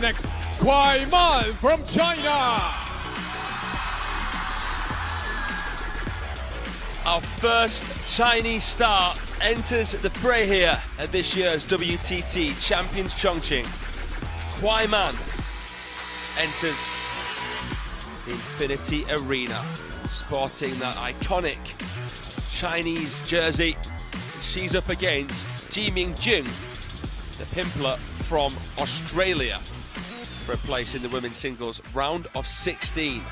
next, KUAI Man from China. Our first Chinese star enters the fray here at this year's WTT Champions Chongqing. KUAI Man enters the Infinity Arena, sporting that iconic Chinese jersey. She's up against Minhyung JEE, the pimpler from Australia, for a place in the women's singles round of 16.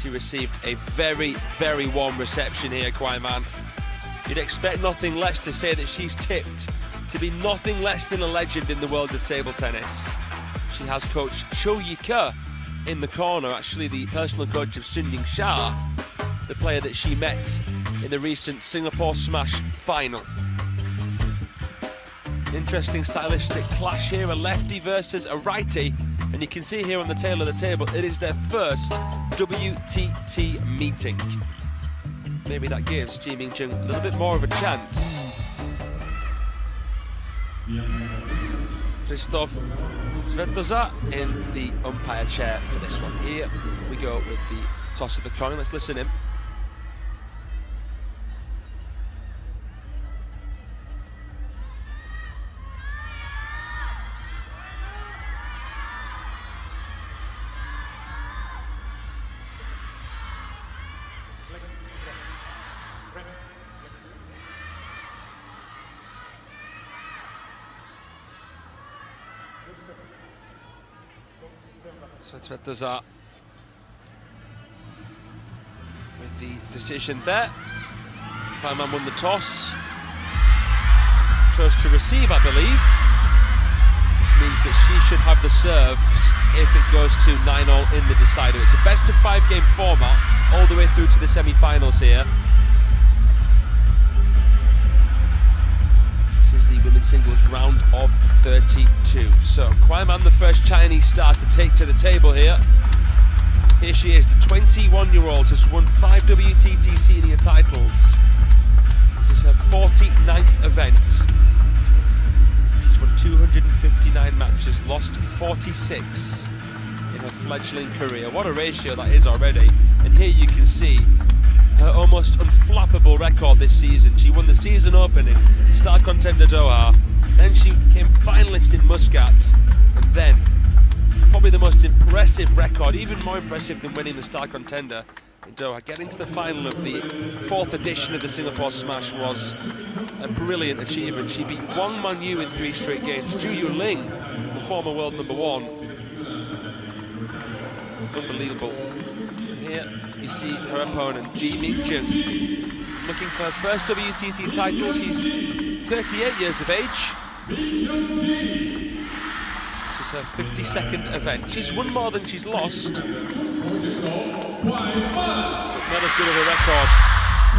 She received a very, very warm reception here, KUAI Man. You'd expect nothing less to say that she's tipped to be nothing less than a legend in the world of table tennis. She has coach Cho Yi-ke in the corner, actually the personal coach of Sun Ying-sha, the player that she met in the recent Singapore Smash final. Interesting stylistic clash here, a lefty versus a righty, and you can see here on the tail of the table, it is their first WTT meeting. Maybe that gives Minhyung JEE a little bit more of a chance. Christoph Svetozar in the umpire chair for this one. Here we go with the toss of the coin. Let's listen in. So Svetozar with the decision there. KUAI Man won the toss. Chose to receive, I believe, which means that she should have the serves if it goes to 9-all in the decider. It's a best-of-5 game format all the way through to the semi-finals here. The women's singles round of 32. So KUAI Man, the first Chinese star to take to the table here. Here she is, the 21-year-old, has won 5 WTT senior titles. This is her 49th event. She's won 259 matches, lost 46 in her fledgling career. What a ratio that is already. And here you can see her almost unflappable record this season. She won the season opening, star contender Doha, then she became finalist in Muscat, and then probably the most impressive record, even more impressive than winning the star contender in Doha. Getting to the final of the 4th edition of the Singapore Smash was a brilliant achievement. She beat Wang Manyu in 3 straight games, Zhu Yuling, the former world #1. Unbelievable. Here you see her opponent, Minhyung JEE, looking for her first WTT title. She's 38 years of age. This is her 52nd event. She's won more than she's lost, but not as good of a record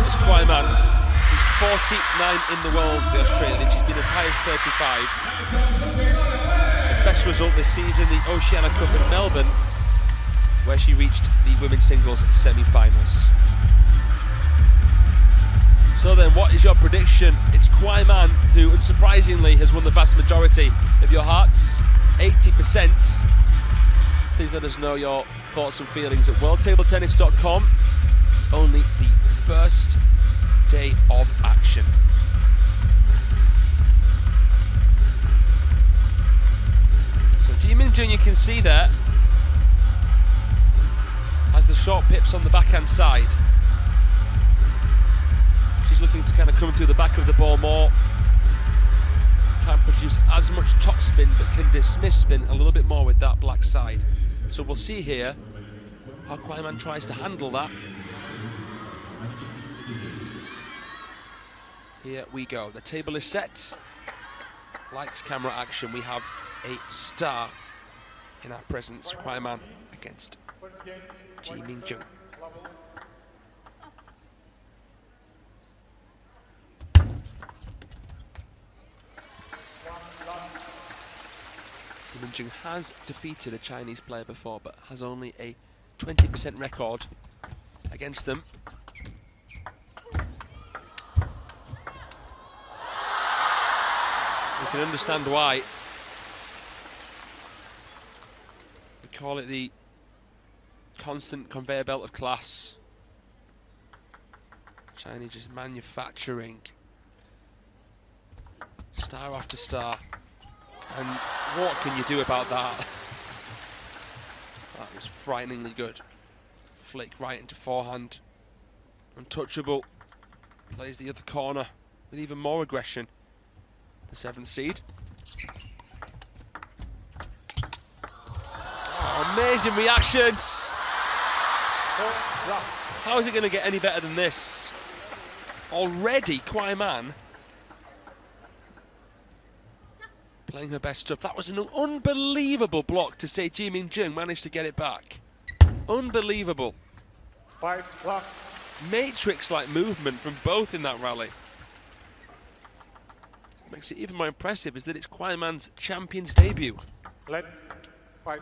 as KUAI Man. She's 49 in the world, the Australian. She's been as high as 35. The best result this season, the Oceania Cup in Melbourne, where she reached the women's singles semi-finals. So then, what is your prediction? It's KUAI Man who, unsurprisingly, has won the vast majority of your hearts, 80%. Please let us know your thoughts and feelings at worldtabletennis.com. It's only the first day of action. So Minhyung JEE, you can see there, has the short pips on the backhand side. She's looking to kind of come through the back of the ball more. Can't produce as much topspin, but can dismiss spin a little bit more with that black side. So we'll see here how KUAI Man tries to handle that. Here we go. The table is set. Lights, camera, action. We have a star in our presence. KUAI Man against Minhyung JEE. Minhyung JEE has defeated a Chinese player before, but has only a 20% record against them. You can understand why call it the constant conveyor belt of class. Chinese just manufacturing star after star. And what can you do about that? That was frighteningly good. Flick right into forehand. Untouchable. Plays the other corner with even more aggression. The 7th seed. Oh, amazing reactions! How is it going to get any better than this? Already, KUAI Man playing her best stuff. That was an unbelievable block to say Minhyung JEE managed to get it back. Unbelievable. 5 block. Matrix-like movement from both in that rally. What makes it even more impressive is that it's KUAI Man's Champions debut. Let 5.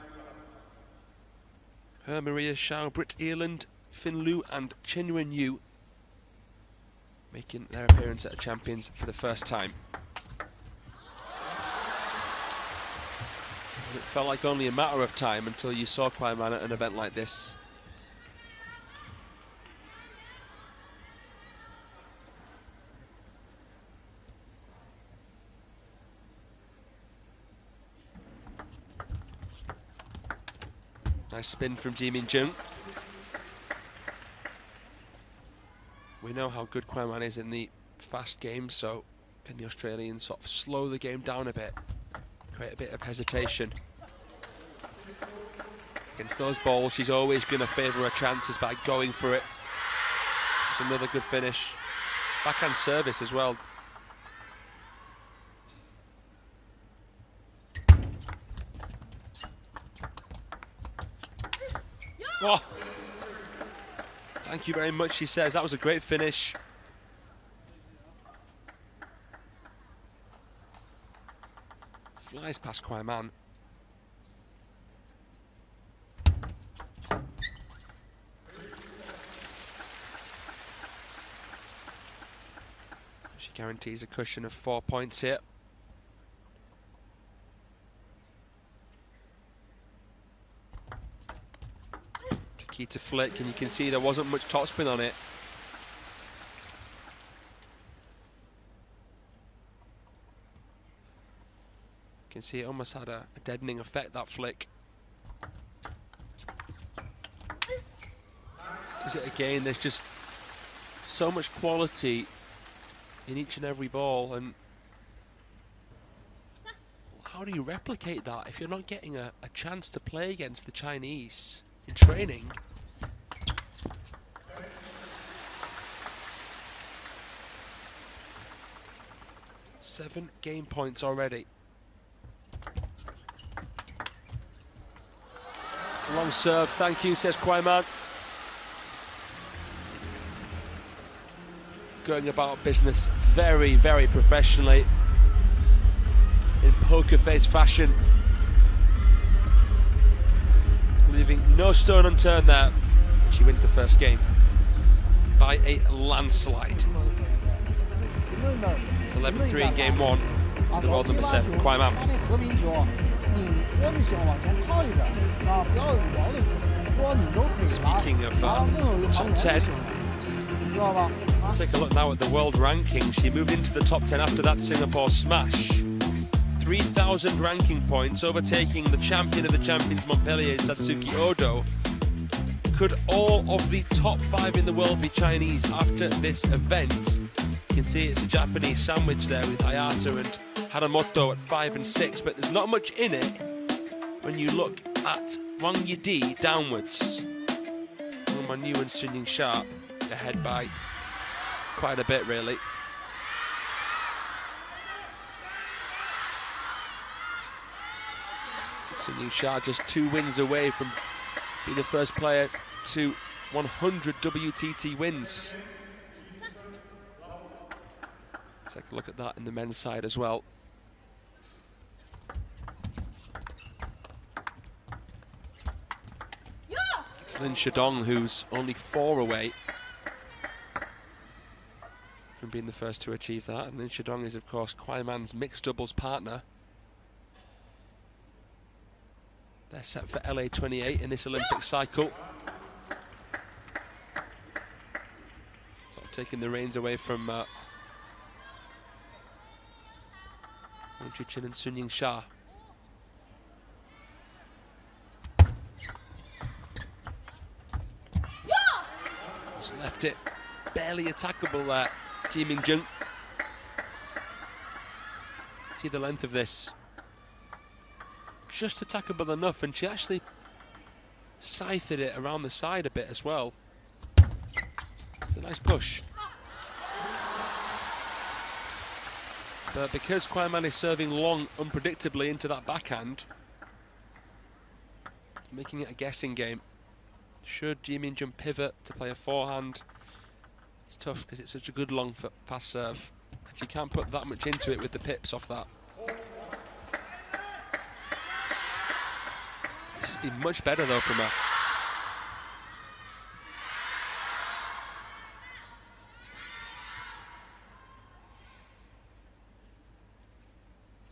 Her, Maria Shao, Britt Earland, Fin Lu and Chen Yuan-Yu making their appearance at a Champions for the first time. It felt like only a matter of time until you saw KUAI Man at an event like this. Nice spin from Minhyung JEE. We know how good KUAI Man is in the fast game, so can the Australians sort of slow the game down a bit, create a bit of hesitation. Against those balls, she's always going to favour her chances by going for it. It's another good finish. Backhand service as well. Oh. Thank you very much, she says. That was a great finish. Flies past KUAI Man. She guarantees a cushion of 4 points here. Key to flick, and you can see there wasn't much topspin on it. You can see it almost had a deadening effect, that flick. Is it again? There's just so much quality in each and every ball, and how do you replicate that if you're not getting a chance to play against the Chinese in training? Seven game points already. Long serve, thank you, says KUAI Man. Going about business very, very professionally, in poker face fashion. Leaving no stone unturned there. She wins the first game by a landslide. It's 11-3 in game 1 to the world number 7, KUAI Man. Speaking of top 10, take a look now at the world ranking. She moved into the top 10 after that Singapore smash. 3,000 ranking points, overtaking the champion of the champions, Montpellier, Satsuki Odo. Could all of the top 5 in the world be Chinese after this event? You can see it's a Japanese sandwich there with Hayata and Haramoto at 5 and 6, but there's not much in it when you look at Wang Yidi downwards. Man Yu and Sun Sharp ahead by quite a bit, really. Sun Sharp just 2 wins away from being the first player to 100 WTT wins. Let's take a look at that in the men's side as well. It's Lin Shadong, who's only 4 away from being the first to achieve that. And Lin Shadong is, of course, KUAI Man's mixed doubles partner. They're set for LA 28 in this Olympic cycle. Sort of taking the reins away from Minhyung JEE and Sunying Shah. Just left it barely attackable there, Minhyung JEE. See the length of this. Just attackable enough, and she actually scythed it around the side a bit as well. It's a nice push. But because KUAI Man is serving long unpredictably into that backhand, making it a guessing game. Should Minhyung JEE pivot to play a forehand? It's tough because it's such a good long fast serve. And she can't put that much into it with the pips off that. This has been much better though from her.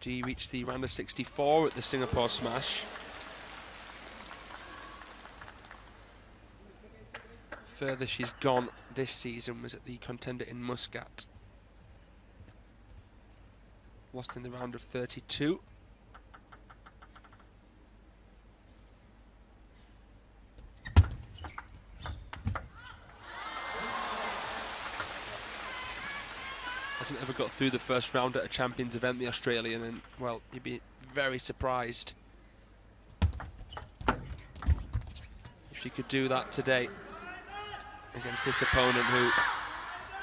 JEE reached the round of 64 at the Singapore Smash. Further she's gone this season was at the Contender in Muscat. Lost in the round of 32. Hasn't ever got through the first round at a Champions event, the Australian, and well, you'd be very surprised if she could do that today against this opponent who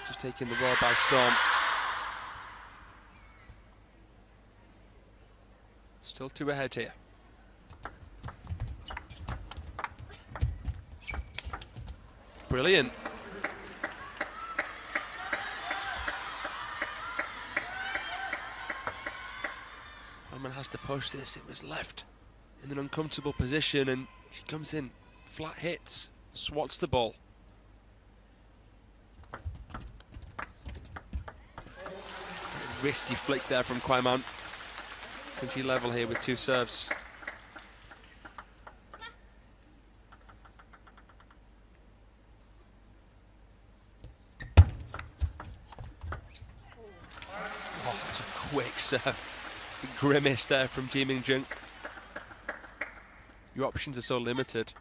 just taking the world by storm. Still two ahead here. Brilliant. KUAI Man has to push this. It was left in an uncomfortable position and she comes in, flat hits, swats the ball. Risky flick there from KUAI Man. Can she level here with two serves? Oh, that's a quick serve. Grimace there from Minhyung JEE. Your options are so limited.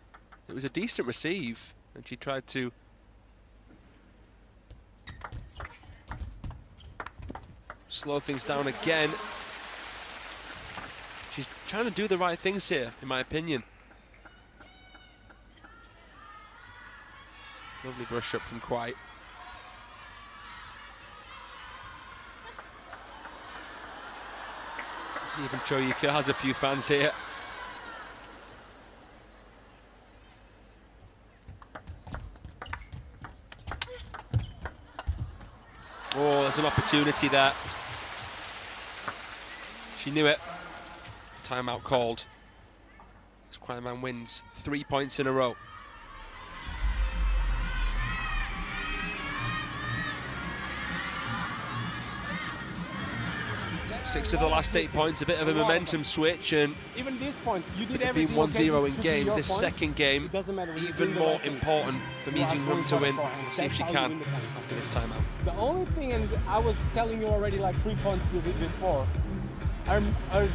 It was a decent receive, and she tried to slow things down again. She's trying to do the right things here, in my opinion. Lovely brush up from KUAI. Even Choyuka has a few fans here. Oh, there's an opportunity there. She knew it. Timeout called. As KUAI Man wins 3 points in a row. 6 of the last 8 points, a bit of a momentum switch, and even this point, you did everything. 1-0 in games. This second game, even more important for Minhyung JEE to win. We'll see if she can after this timeout. The only thing, and I was telling you already like 3 points before, our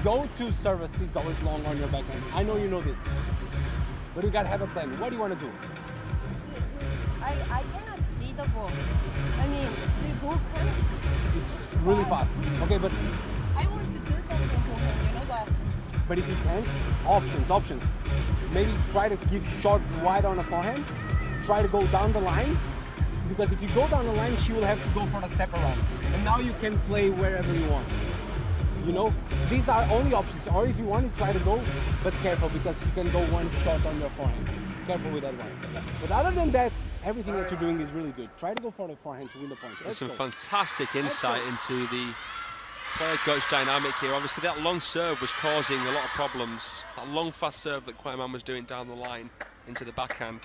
go-to service is always long on your backhand. I know you know this, but you gotta have a plan. What do you want to do? I cannot see the ball. I mean, the ball first. It's really fast. Okay, but I want to do something for him, you know, but if you can't, options. Maybe try to keep short wide on the forehand. Try to go down the line, because if you go down the line, she will have to go for the step around. And now you can play wherever you want. You know, these are only options. Or if you want to try to go, but careful, because she can go one shot on your forehand. Careful with that one. But other than that, everything that you're doing is really good. Try to go for the forehand to win the points. There's some fantastic insight into the player coach dynamic here. Obviously that long serve was causing a lot of problems. That long fast serve that KUAI Man was doing down the line into the backhand.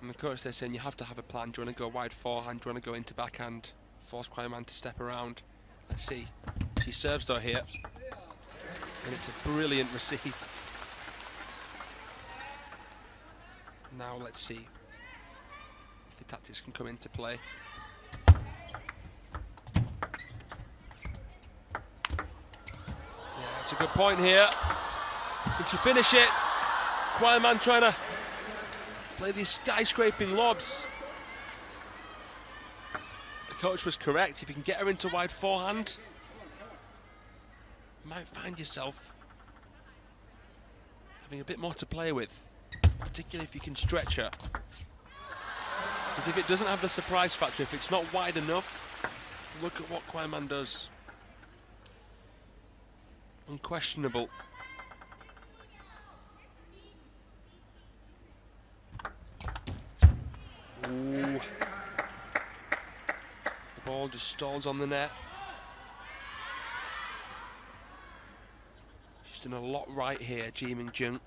And the coach, they're saying you have to have a plan. Do you want to go wide forehand? Do you want to go into backhand? Force KUAI Man to step around. Let's see. She serves though here. And it's a brilliant receive. Now let's see if the tactics can come into play. Yeah, that's a good point here. Did she finish it? KUAI Man trying to play these skyscraping lobs. The coach was correct. If you can get her into wide forehand, you might find yourself having a bit more to play with, particularly if you can stretch her. Because if it doesn't have the surprise factor, if it's not wide enough, look at what KUAI Man does. Unquestionable. Ooh. The ball just stalls on the net. She's done a lot right here, Minhyung JEE.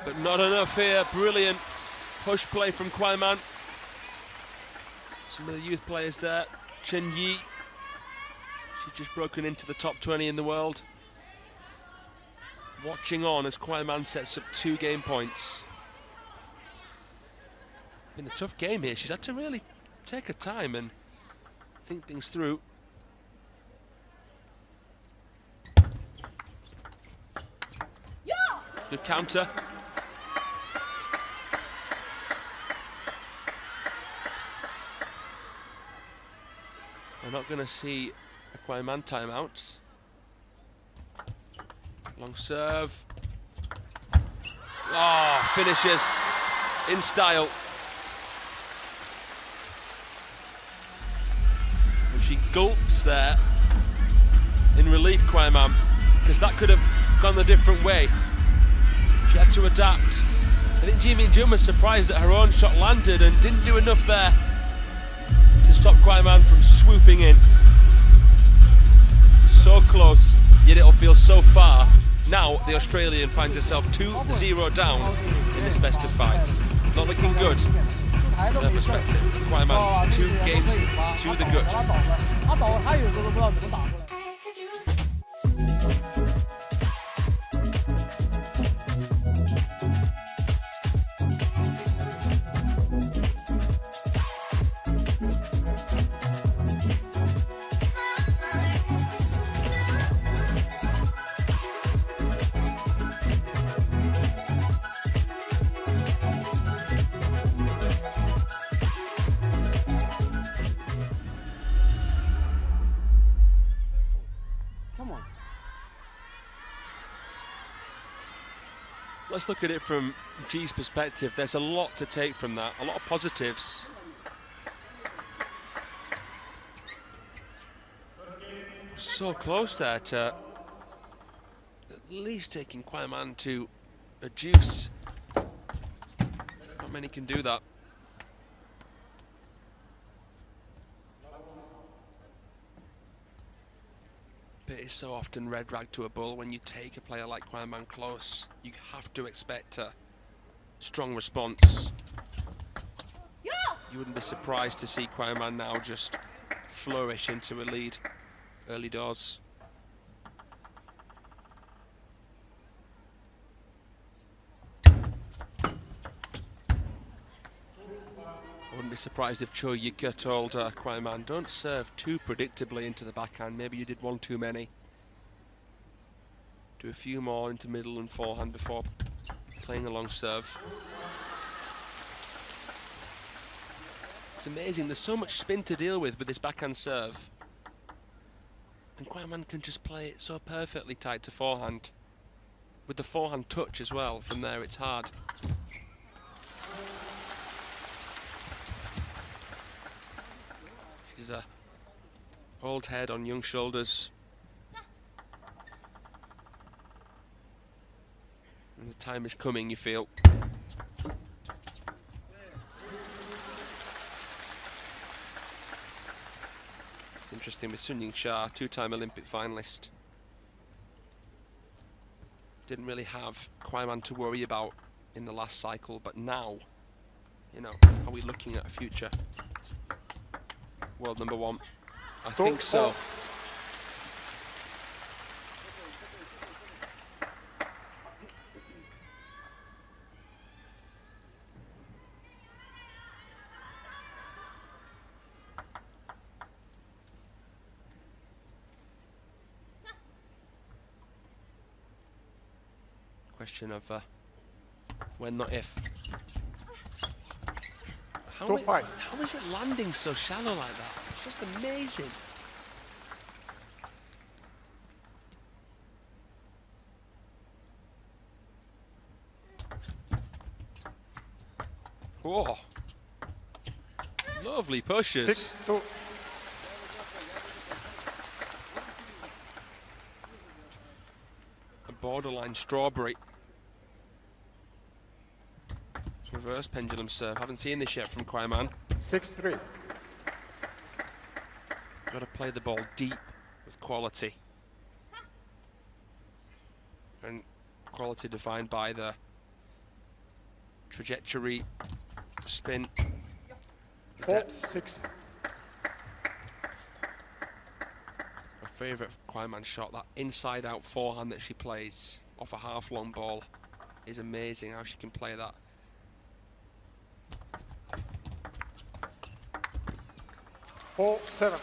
But not enough here. Brilliant push play from KUAI Man. Some of the youth players there. Minhyung JEE. She's just broken into the top 20 in the world. Watching on as KUAI Man sets up 2 game points. Been a tough game here. She's had to really take her time and think things through. Yeah. Good counter. We're not going to see a KUAI Man timeout. Long serve. Oh, finishes in style. And she gulps there in relief, KUAI Man, because that could have gone a different way. She had to adapt. I think Minhyung JEE was surprised that her own shot landed and didn't do enough there to stop KUAI Man from swooping in. So close, yet it'll feel so far. Now the Australian finds herself 2-0 down in this best of 5. Not looking good from their perspective. KUAI Man 2 games to the gut. Let's look at it from G's perspective. There's a lot to take from that, a lot of positives. So close there to at least taking KUAI Man to a deuce. Not many can do that. But it's so often red rag to a bull when you take a player like KUAI Man close. You have to expect a strong response. Yeah. You wouldn't be surprised to see KUAI Man now just flourish into a lead early doors. I wouldn't be surprised if Cho Yika told KUAI Man, don't serve too predictably into the backhand. Maybe you did one too many. Do a few more into middle and forehand before playing a long serve. It's amazing, there's so much spin to deal with this backhand serve. And KUAI Man can just play it so perfectly tight to forehand. With the forehand touch as well, from there it's hard. She's a old head on young shoulders. And the time is coming, you feel. It's interesting with Minhyung JEE, 2-time Olympic finalist. Didn't really have KUAI Man to worry about in the last cycle, but now, you know, are we looking at a future? world number 1? I Two, think so. four. Question of when, not if. How, 2-5. how is it landing so shallow like that? It's just amazing. Whoa. Lovely pushes. 6-2. A borderline strawberry. Reverse pendulum serve. Haven't seen this yet from KUAI Man. 6-3. Got to play the ball deep with quality. And quality defined by the trajectory, spin, depth. 4-6. My favourite KUAI Man shot, that inside out forehand that she plays off a half long ball, is amazing how she can play that. 4-7.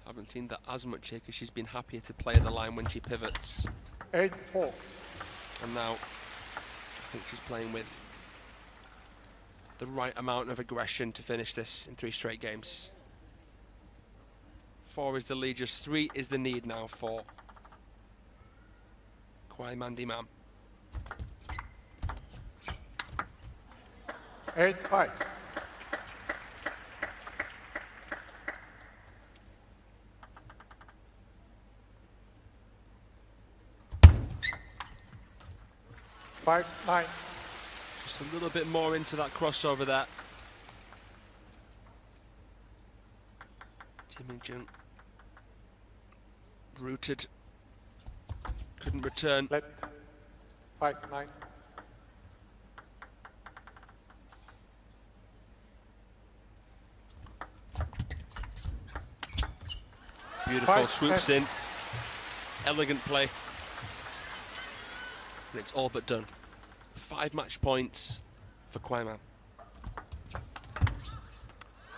Haven't seen that as much here because she's been happier to play the line when she pivots. 8-4. And now I think she's playing with the right amount of aggression to finish this in 3 straight games. 4 is the lead, just 3 is the need now for KUAI Man. 8-5. Five, 9. Just a little bit more into that crossover there. Minhyung JEE rooted, couldn't return. Let 5-9. Beautiful, 5-10. swoops in, elegant play. And it's all but done. 5 match points for KUAI Man.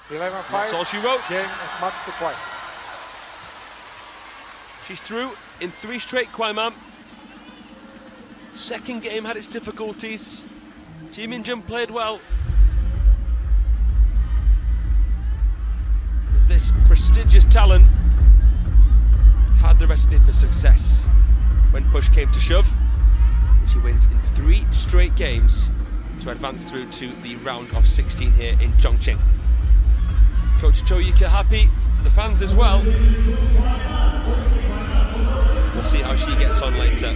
11-5. That's all she wrote. Game is much to KUAI. She's through in 3 straight, KUAI Man. Second game had its difficulties. Minhyung JEE played well. But this prestigious talent had the recipe for success when push came to shove. And she wins in 3 straight games to advance through to the round of 16 here in Chongqing. Coach Cho Yuka happy, the fans as well. We'll see how she gets on later.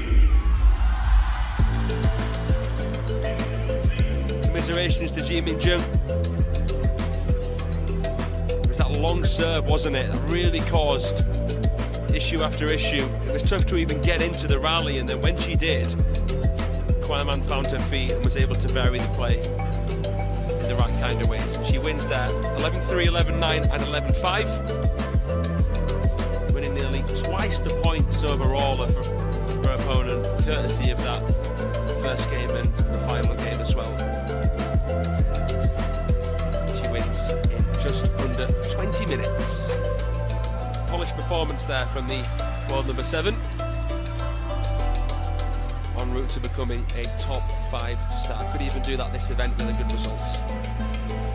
Commiserations to Minhyung JEE. It was that long serve, wasn't it? That really caused issue after issue. It was tough to even get into the rally, and then when she did, KUAI Man found her feet and was able to vary the play in the right kind of ways. And she wins there 11-3, 11-9 and 11-5, winning nearly twice the points overall of her opponent, courtesy of that first game and the final game as well. She wins in just under 20 minutes. Polished performance there from the world number 7, en route to becoming a top 5 star. Could even do that this event with a good result.